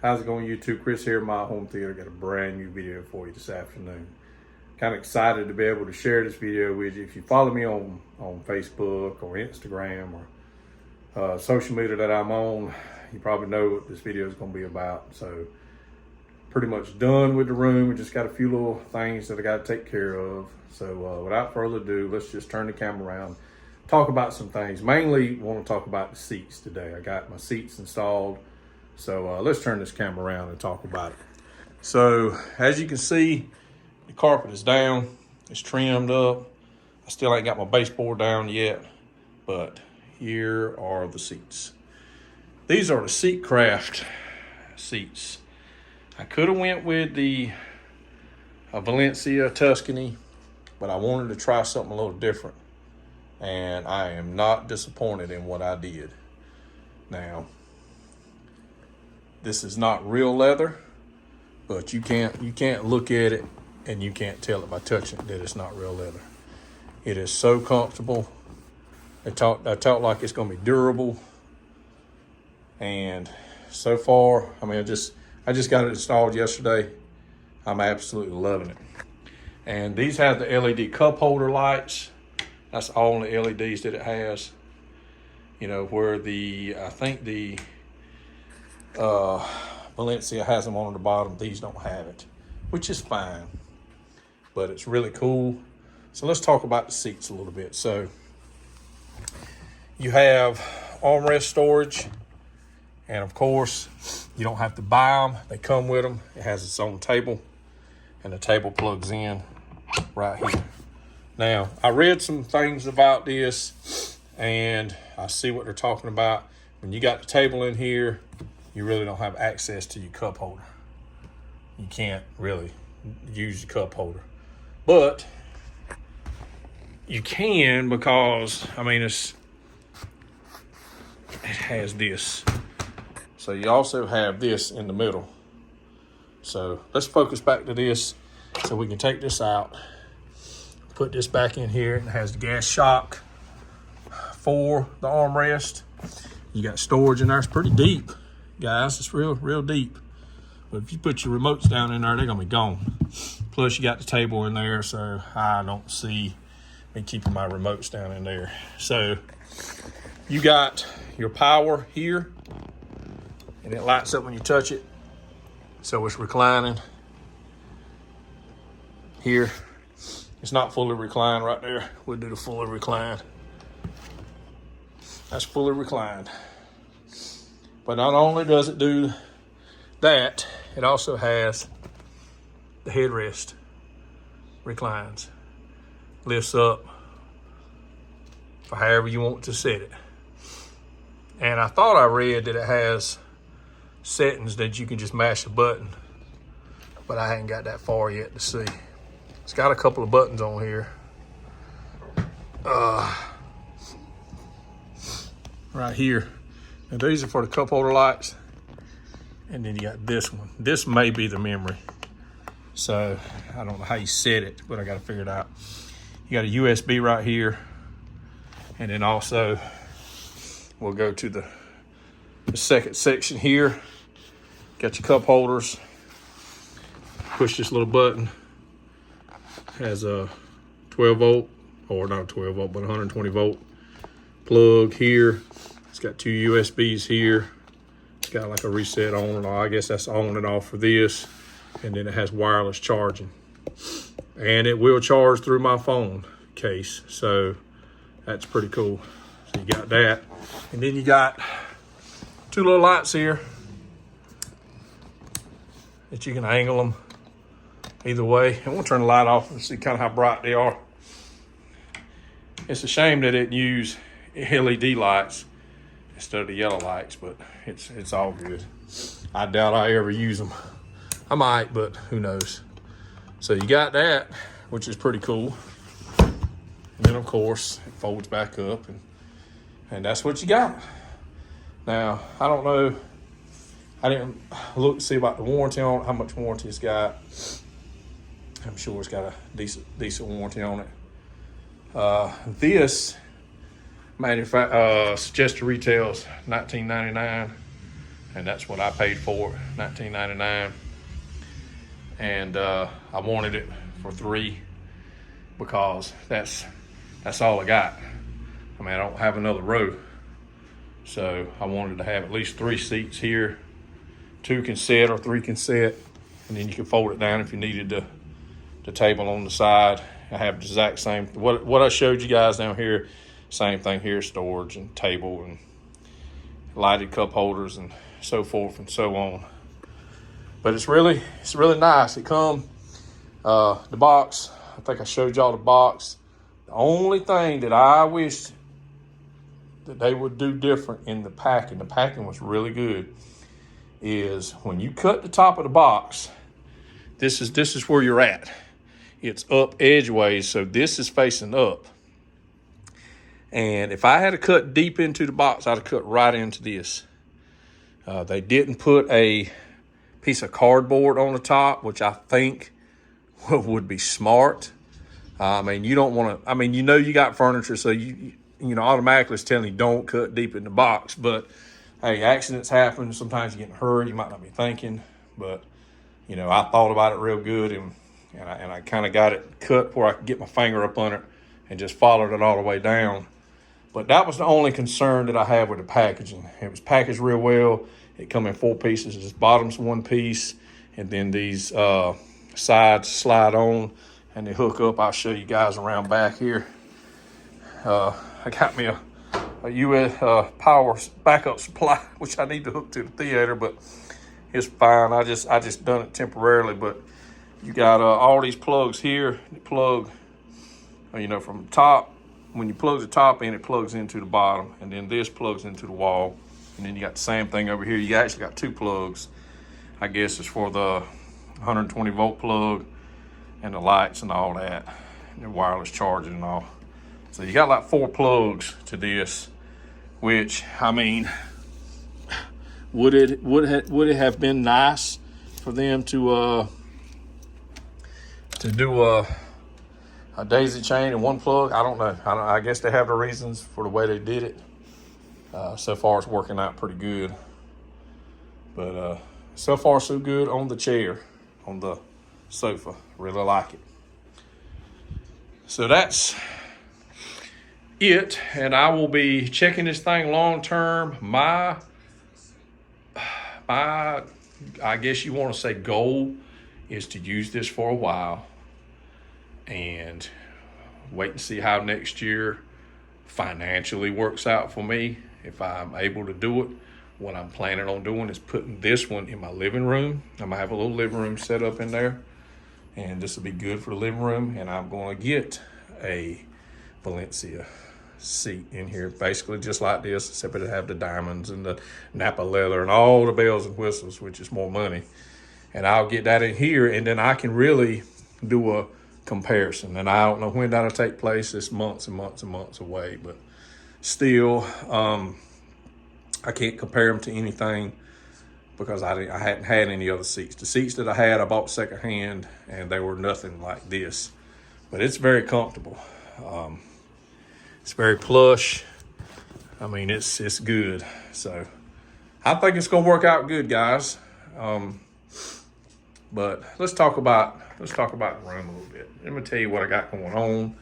How's it going, YouTube? Chris here, My Home Theater. Got a brand new video for you this afternoon. Kind of excited to be able to share this video with you. If you follow me on Facebook or Instagram or social media that I'm on, you probably know what this video is going to be about. So pretty much done with the room. We just got a few little things that I got to take care of. So without further ado, let's just turn the camera around, talk about some things. Mainly want to talk about the seats today. I got my seats installed. So let's turn this camera around and talk about it. So as you can see, the carpet is down, it's trimmed up. I still ain't got my baseboard down yet, but here are the seats. These are the Seatcraft seats. I could have went with the Valencia Tuscany, but I wanted to try something a little different. And I am not disappointed in what I did. Now, this is not real leather, but you can't look at it and you can't tell it by touching it that it's not real leather. It is so comfortable. I talk like it's gonna be durable. And so far, I mean, I just got it installed yesterday. I'm absolutely loving it. And these have the LED cup holder lights. That's all the LEDs that it has. You know, where I think the Valencia has them on the bottom. These don't have it, which is fine, but it's really cool. So let's talk about the seats a little bit. So you have armrest storage, and of course you don't have to buy them. They come with them. It has its own table, and the table plugs in right here. Now, I read some things about this, and I see what they're talking about. When you got the table in here, you really don't have access to your cup holder. You can't really use your cup holder. But you can, because, I mean, it has this. So you also have this in the middle. So let's focus back to this so we can take this out. Put this back in here. It has the gas shock for the armrest. You got storage in there. It's pretty deep, guys. It's real deep. But if you put your remotes down in there, they're gonna be gone. Plus you got the table in there, so I don't see me keeping my remotes down in there. So you got your power here, and it lights up when you touch it. So it's reclining here. It's not fully reclined right there. We'll do the fully reclined. That's fully reclined. But not only does it do that, it also has the headrest. Reclines. Lifts up for however you want to set it. And I thought I read that it has settings that you can just mash a button, but I hadn't got that far yet to see. It's got a couple of buttons on here. Right here. And these are for the cup holder lights. And then you got this one. This may be the memory. So I don't know how you set it, but I got to figure it out. You got a USB right here. And then also we'll go to the second section here. Got your cup holders. Push this little button. Has a 12 volt, or not a 12 volt, but 120 volt plug here. It's got two USBs here. It's got like a reset on and off. I guess that's on and off for this. And then it has wireless charging. And it will charge through my phone case. So that's pretty cool. So you got that. And then you got two little lights here that you can angle them either way. And we'll turn the light off and see kind of how bright they are. It's a shame that it use LED lights instead of the yellow lights, but it's all good. I doubt I ever use them. I might, but who knows. So you got that, which is pretty cool. And then of course it folds back up, and that's what you got. Now, I don't know, I didn't look to see about the warranty on it, how much warranty it's got. I'm sure it's got a decent warranty on it. This suggested retails $19.99, and that's what I paid for it, $19.99. And I wanted it for 3 because that's all I got. I mean, I don't have another row, so I wanted to have at least 3 seats here. 2 can sit or 3 can sit, and then you can fold it down if you needed the table on the side. I have the exact same, what I showed you guys down here, same thing here, storage and table and lighted cup holders and so forth and so on. But it's really nice. It come, the box, I think I showed y'all the box. The only thing that I wish that they would do different in the packing was really good, is when you cut the top of the box, this is where you're at. It's up edgeways, so this is facing up. And if I had to cut deep into the box, I'd have cut right into this. They didn't put a piece of cardboard on the top, which I think would be smart. I mean, you don't want to, I mean, you know you got furniture, so you know, automatically it's telling you don't cut deep in the box. But hey, accidents happen. Sometimes you get in a hurry, you might not be thinking. But, you know, I thought about it real good, and I kind of got it cut where I could get my finger up on it and just followed it all the way down. But that was the only concern that I had with the packaging. It was packaged real well. It come in 4 pieces. This bottom's 1 piece, and then these sides slide on and they hook up. I'll show you guys around back here. I got me a US power backup supply, which I need to hook to the theater, but it's fine. I just done it temporarily. But you got all these plugs here. You plug, you know, from the top. When you plug the top in, it plugs into the bottom, and then this plugs into the wall. And then you got the same thing over here. You actually got 2 plugs. I guess it's for the 120 volt plug and the lights and all that, and the wireless charging and all. So you got like 4 plugs to this, which, I mean, would it have been nice for them to do a daisy chain and 1 plug? I don't know. I guess they have the reasons for the way they did it. So far it's working out pretty good. But so far so good on the chair, on the sofa. Really like it. So that's it, and I will be checking this thing long term. My I guess you want to say goal is to use this for a while and wait and see how next year financially works out for me. If I'm able to do it, what I'm planning on doing is putting this one in my living room. I'm gonna have a little living room set up in there, and this will be good for the living room. And I'm going to get a Valencia seat in here, basically just like this, except it'll have the diamonds and the Napa leather and all the bells and whistles, which is more money. And I'll get that in here, and then I can really do a comparison. And I don't know when that'll take place. It's months and months and months away, but still, I can't compare them to anything because I hadn't had any other seats. The seats that I had, I bought secondhand, and they were nothing like this. But it's very comfortable. It's very plush. I mean, it's good. So I think it's gonna work out good, guys. But let's talk about the room a little bit. Let me tell you what I got going on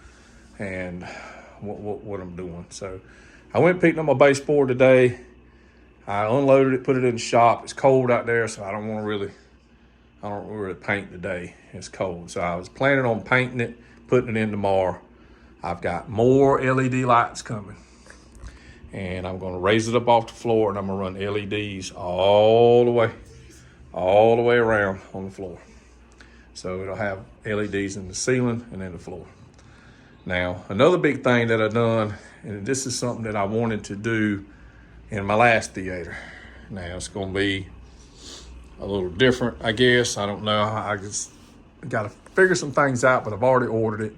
and what I'm doing. So I went and picked up my baseboard today. I unloaded it, put it in the shop. It's cold out there, so I don't really paint today. It's cold. So I was planning on painting it, putting it in tomorrow. I've got more LED lights coming, and I'm gonna raise it up off the floor, and I'm gonna run LEDs all the way around on the floor. So it'll have LEDs in the ceiling and in the floor. Now, another big thing that I've done, and this is something that I wanted to do in my last theater. Now it's gonna be a little different, I guess. I don't know. I just gotta figure some things out, but I've already ordered it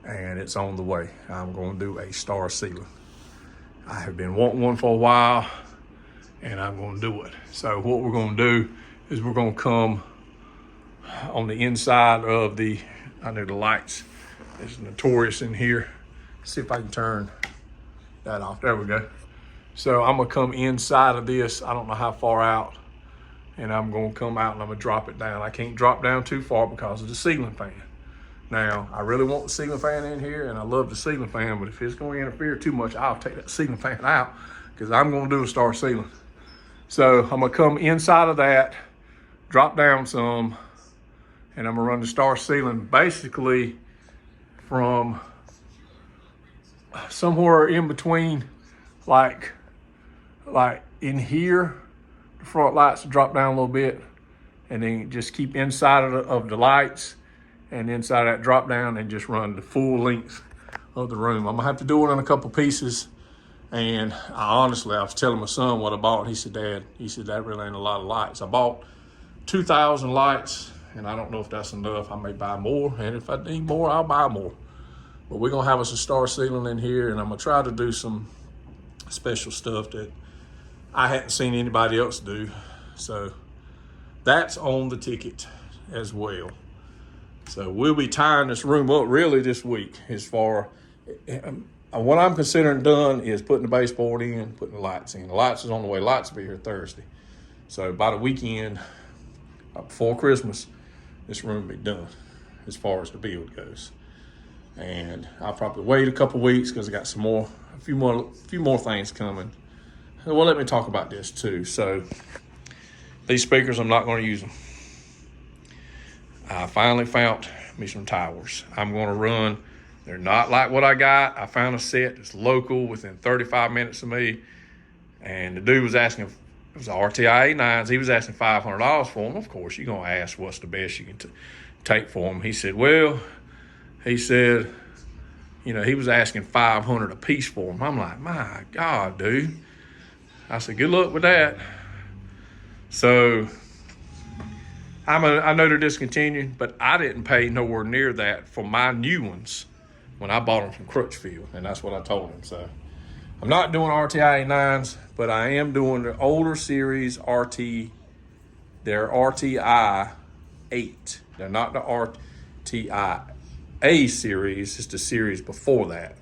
and it's on the way. I'm gonna do a star ceiling. I have been wanting one for a while, and I'm gonna do it. So what we're gonna do is we're gonna come on the inside of the, I know the lights is notorious in here. See if I can turn that off. There we go. So I'm gonna come inside of this. I don't know how far out, and I'm gonna come out and I'm gonna drop it down. I can't drop down too far because of the ceiling fan. Now, I really want the ceiling fan in here, and I love the ceiling fan, but if it's gonna interfere too much, I'll take that ceiling fan out because I'm gonna do a star ceiling. So I'm gonna come inside of that, drop down some, and I'm gonna run the star ceiling basically from somewhere in between, like in here, the front lights drop down a little bit, and then just keep inside of the lights and inside of that drop down and just run the full length of the room. I'm gonna have to do it in a couple pieces. And I was telling my son what I bought. He said, Dad, that really ain't a lot of lights. I bought 2,000 lights, and I don't know if that's enough. I may buy more, and if I need more, I'll buy more. But we're gonna have us a star ceiling in here, and I'm gonna try to do some special stuff that I hadn't seen anybody else do. So that's on the ticket as well. So we'll be tying this room up really this week. As far what I'm considering done is putting the baseboard in, putting the lights in. The lights is on the way. Lights will be here Thursday. So by the weekend, before Christmas, this room will be done as far as the build goes. And I'll probably wait a couple weeks because I got a few more things coming. Well, let me talk about this too. So these speakers, I'm not going to use them. I finally found me some towers. I'm going to run. They're not like what I got. I found a set that's local within 35 minutes of me. And the dude was asking, it was RTIA9s. He was asking $500 for them. Of course, you're going to ask what's the best you can take for them. He said, he was asking $500 a piece for them. I'm like, my God, dude. I said, good luck with that. So I know they're discontinued, but I didn't pay nowhere near that for my new ones when I bought them from Crutchfield, and that's what I told him. So I'm not doing RTIA9s, but I am doing the older series They're RTI 8. They're not the RTIA series. It's the series before that.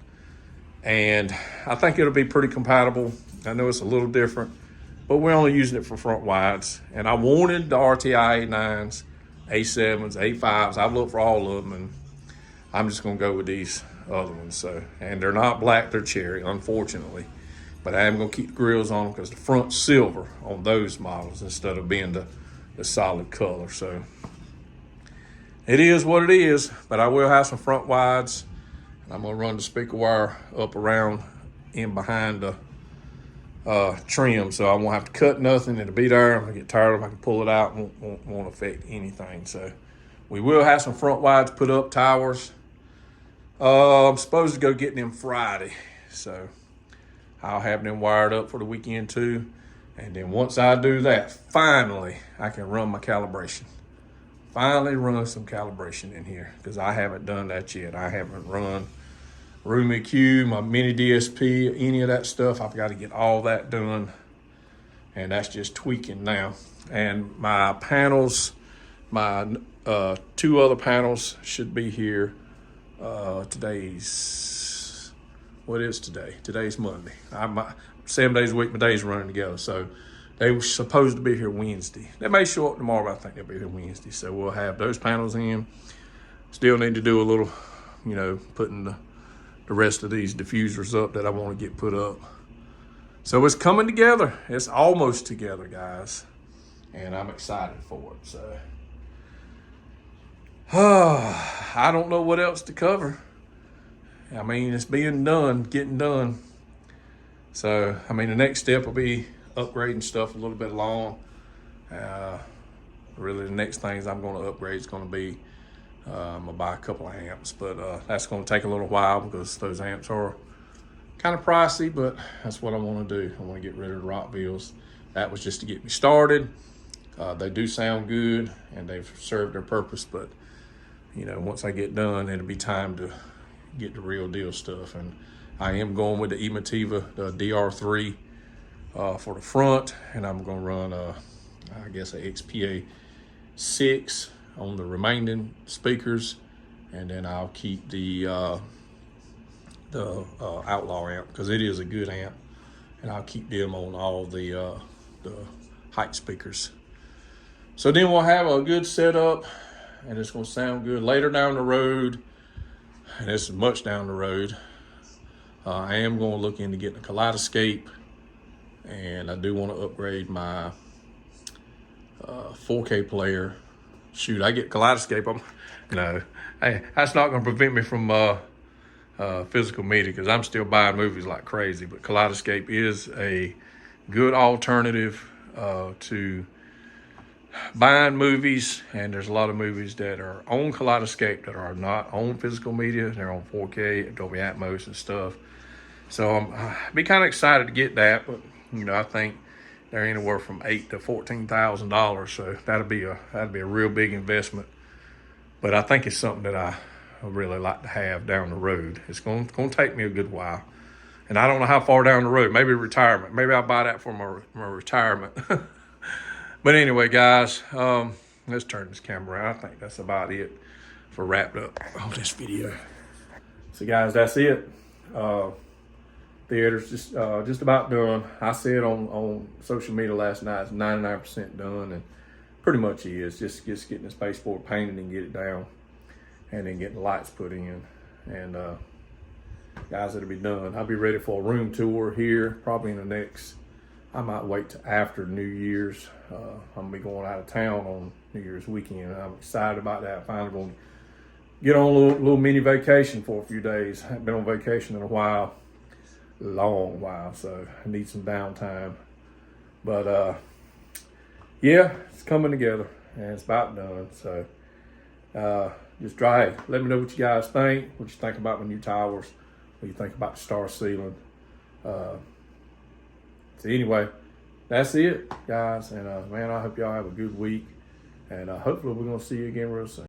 And I think it'll be pretty compatible. I know it's a little different, but we're only using it for front wides. And I wanted the RTI A9s, A7s, A5s. I've looked for all of them, and I'm just gonna go with these other ones. So, and they're not black, they're cherry, unfortunately. But I am gonna keep the grills on them because the front's silver on those models instead of being the solid color. So it is what it is, but I will have some front wides. And I'm gonna run the speaker wire up around in behind the trim, so I won't have to cut nothing. It'll be there. I'm gonna get tired of it. I can pull it out. Won't affect anything. So we will have some front wides put up, towers. I'm supposed to go get them Friday, so I'll have them wired up for the weekend too. And then once I do that, finally I can run my calibration. Finally run some calibration in here because I haven't done that yet. I haven't run Room EQ, my mini DSP, any of that stuff. I've got to get all that done, and that's just tweaking now. And my panels, my two other panels should be here. What is today? Today's Monday. 7 days a week, my days running together. So they were supposed to be here Wednesday. They may show up tomorrow, but I think they'll be here Wednesday. So we'll have those panels in. Still need to do a little, putting the rest of these diffusers up that I want to get put up. So it's coming together. It's almost together, guys. And I'm excited for it. So I don't know what else to cover. I mean, it's being done, getting done. So, the next step will be upgrading stuff a little bit along. Really, the next things I'm going to upgrade is going to be, I'm going to buy a couple of amps, but that's going to take a little while because those amps are kind of pricey, but that's what I want to do. I want to get rid of the Rockvilles. That was just to get me started. They do sound good and they've served their purpose, but once I get done, it'll be time to get the real deal stuff. And I am going with the Emotiva, the DR3 for the front, and I'm going to run I guess a XPA6 on the remaining speakers, and then I'll keep the Outlaw amp because it is a good amp, and I'll keep them on all the height speakers. So then we'll have a good setup, and it's gonna sound good later down the road, and this is much down the road. I am gonna look into getting a kaleidoscope, and I do want to upgrade my 4K player. Shoot, I get kaleidoscope. That's not gonna prevent me from physical media, because I'm still buying movies like crazy, but kaleidoscope is a good alternative to buying movies, and there's a lot of movies that are on kaleidoscope that are not on physical media. They're on 4K, Dolby Atmos and stuff. So I'd be kind of excited to get that, but I think they're anywhere from $8,000 to $14,000, so that'd be a real big investment. But I think it's something that I really like to have down the road. It's going to take me a good while, and I don't know how far down the road. Maybe retirement. Maybe I'll buy that for my retirement. But anyway, guys, let's turn this camera around. I think that's about it for wrapped up on this video. So guys, that's it. Theater's just about done. I said on social media last night it's 99% done, and pretty much is. Just getting this baseboard painted and get it down, and then getting the lights put in. And guys, it'll be done. I'll be ready for a room tour here probably in the next, I might wait till after New Year's. I'm gonna be going out of town on New Year's weekend. I'm excited about that. Finally gonna get on a little mini vacation for a few days. I haven't been on vacation in a while, long while, so I need some downtime. But yeah, it's coming together and it's about done. So just let me know what you guys think, what you think about my new towers, what you think about the star ceiling. So anyway, that's it, guys. And man, I hope y'all have a good week, and hopefully we're gonna see you again real soon.